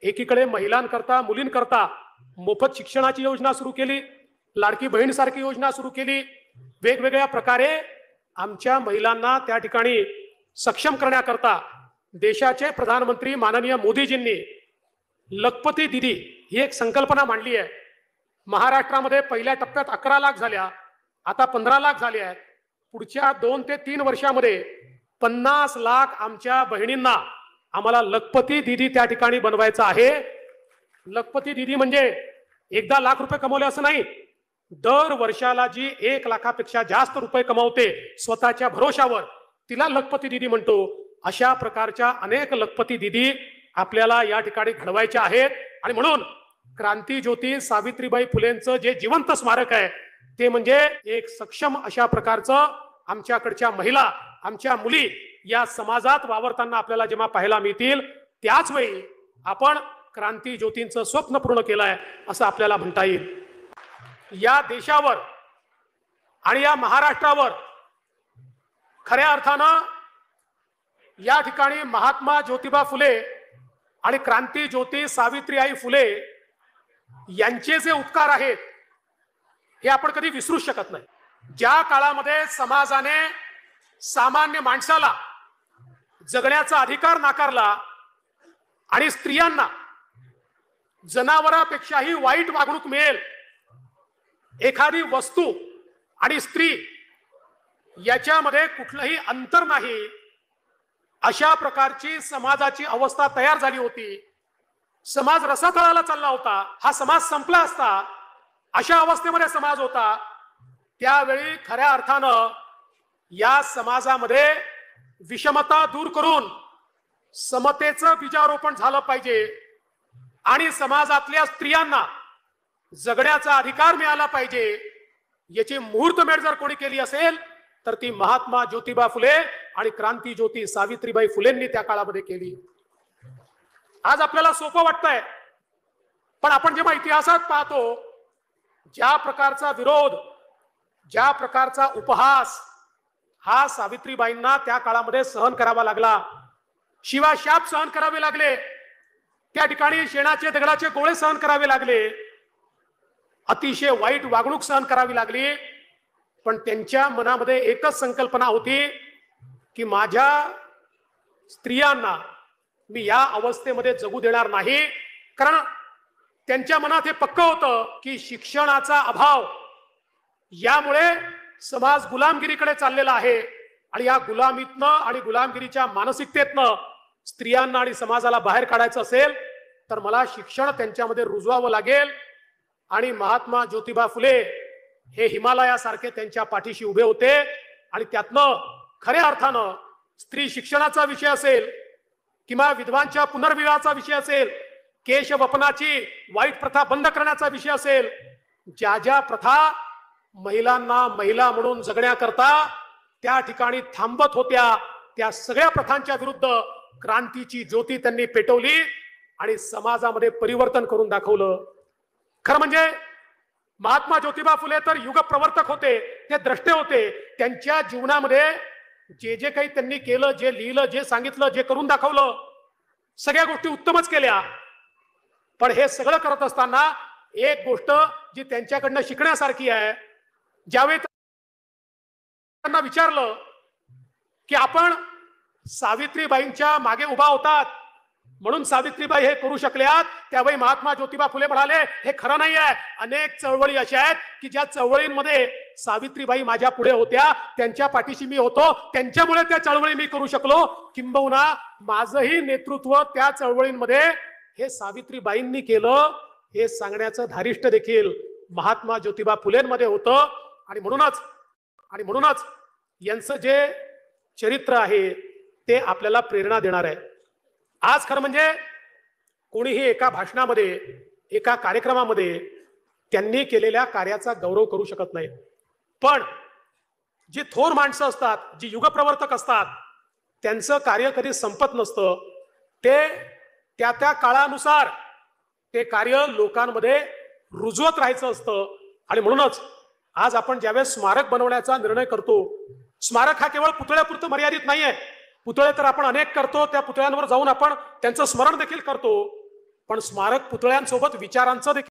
एकीकडे महिलांकरता मुलींकरता मोफत शिक्षणाची योजना सुरू केली, लाडकी बहीण सारखी योजना सुरू केली, वेगवेगळ्या प्रकारे आमच्या महिलांना त्या ठिकाणी सक्षम करण्याकरता देशाचे प्रधानमंत्री माननीय मोदीजींनी लखपती दीदी ही एक संकल्पना मांडली आहे। महाराष्ट्रामध्ये पहिल्या टप्प्यात 11 लाख झाल्या, आता 15 लाख झाले आहेत। पुढच्या 2 ते 3 वर्षामध्ये 50 लाख आमच्या बहिणींना आम्हाला लखपती दीदी त्या ठिकाणी बनवायचं आहे। लखपती दीदी म्हणजे एकदा लाख रुपये कमवले असं नाही, दर वर्षाला जी 1 लाखापेक्षा जास्त रुपये कमावते स्वतःच्या भरोशावर तिला लखपती दीदी म्हणतो। अशा प्रकारच्या अनेक लखपती दीदी आपल्याला या ठिकाणी घडवायच्या आहेत आणि म्हणून क्रांती ज्योती सावित्रीबाई फुलेंचं जे जिवंत स्मारक आहे ते म्हणजे एक सक्षम अशा प्रकारचं आमच्याकडच्या महिला, आमच्या मुली या समाजात वावरताना आपल्याला जेव्हा पाहायला मिळतील त्याच वेळी आपण क्रांती ज्योतींचं स्वप्न पूर्ण केलंय असं आपल्याला म्हणता येईल। या देशावर आणि या महाराष्ट्रावर खऱ्या अर्थानं या ठिकाणी महात्मा ज्योतिबा फुले आणि क्रांती ज्योती सावित्रीबाई फुले यांचे जे उपकार आहेत हे आपण कधी विसरू शकत नाही। ज्या काळामध्ये समाजाने सामान्य माणसाला जगण्याचा अधिकार नाकारला आणि स्त्रियांना जनावरांपेक्षाही वाईट वागणूक मिळेल, एखादी वस्तू आणि स्त्री याच्यामध्ये कुठलंही अंतर नाही, अशा प्रकारची समाजाची अवस्था तयार झाली होती। समाज रसातळाला चालला होता, हा समाज संपला असता अशा अवस्थेमध्ये समाज होता। त्यावेळी खऱ्या अर्थानं या समाजामध्ये विषमता दूर करून समतेचं बीजारोपण झालं पाहिजे आणि समाजातल्या स्त्रियांना जगण्याचा अधिकार मिळाला पाहिजे। याची मुहूर्तमेढ जर कोणी केली असेल तर ती महात्मा ज्योतिबा फुले आणि क्रांती ज्योती सावित्रीबाई फुलेंनी त्या काळामध्ये केली। आज आपल्याला सोपं वाटतंय, पण आपण जेव्हा इतिहासात पाहतो ज्या प्रकारचा विरोध, ज्या प्रकारचा उपहास हा सावित्रीबाईंना त्या काळामध्ये सहन करावा लागला, शिवाशाप सहन करावे लागले, त्या ठिकाणी शेणाचे दगडाचे गोळे सहन करावे लागले, अतिशय वाईट वागणूक सहन करावी लागली, पण त्यांच्या मनामध्ये एकच संकल्पना होती की माझ्या स्त्रियांना मी या अवस्थेमध्ये जगू देणार नाही। कारण त्यांच्या मनात हे पक्क होतं की शिक्षणाचा अभाव यामुळे समाज गुलामगिरीकडे चाललेला आहे आणि या गुलामीतनं आणि गुलामगिरीच्या मानसिकतेतनं स्त्रियांना आणि समाजाला बाहेर काढायचं असेल तर मला शिक्षण त्यांच्यामध्ये रुजवावं लागेल। आणि महात्मा ज्योतिबा फुले हे हिमालयासारखे त्यांच्या पाठीशी उभे होते आणि त्यातनं खऱ्या अर्थानं स्त्री शिक्षणाचा विषय असेल किंवा विधवांच्या पुनर्विवाहाचा विषय असेल, केशवपनाची वाईट प्रथा बंद करण्याचा विषय असेल, ज्या ज्या प्रथा महिलांना महिला म्हणून जगण्याकरता त्या ठिकाणी थांबत होत्या त्या सगळ्या प्रथांच्या विरुद्ध क्रांतीची ज्योती त्यांनी पेटवली आणि समाजामध्ये परिवर्तन करून दाखवलं। खरं म्हणजे महात्मा ज्योतिबा फुले तर युग प्रवर्तक होते, ते द्रष्टे होते। त्यांच्या जीवनामध्ये जे जे काही त्यांनी केलं, जे लिहिलं, जे सांगितलं, जे करून दाखवलं, सगळ्या गोष्टी उत्तमच केल्या। पण हे सगळं करत असताना एक गोष्ट जी त्यांच्याकडनं शिकण्यासारखी आहे, ज्यावेळी त्यांना विचारलं की आपण सावित्रीबाईंच्या मागे उभा होतात म्हणून सावित्रीबाई हे करू शकल्यात, त्यावेळी महात्मा ज्योतिबा फुले म्हणाले हे खरं नाही आहे। अनेक चळवळी अशा आहेत की ज्या चळवळींमध्ये सावित्रीबाई माझ्या पुढे होत्या, त्यांच्या पाठीशी मी होतो, त्यांच्यामुळे त्या चळवळी मी करू शकलो, किंबहुना माझंही नेतृत्व त्या चळवळींमध्ये हे सावित्रीबाईंनी केलं हे सांगण्याचं धारिष्ट देखील महात्मा ज्योतिबा फुलेंमध्ये होतं। आणि म्हणूनच यांचं जे चरित्र आहे ते आपल्याला प्रेरणा देणार आहे। आज खरं म्हणजे कोणीही एका भाषणामध्ये, एका कार्यक्रमामध्ये त्यांनी केलेल्या कार्याचा गौरव करू शकत नाही, पण जी थोर माणसं असतात, जी युगप्रवर्तक असतात, त्यांचं कार्य कधी संपत नसतं। ते त्या त्या काळानुसार ते कार्य लोकांमध्ये रुजवत राहायचं असतं। आणि म्हणूनच आज आपण ज्यावेळेस स्मारक बनवण्याचा निर्णय करतो, स्मारक हा केवळ पुतळ्यापुरतं मर्यादित नाहीये। पुतळे तर आपण अनेक करतो, त्या पुतळ्यांवर जाऊन आपण त्यांचं स्मरण देखील करतो, पण स्मारक पुतळ्यांसोबत विचारांचं देखील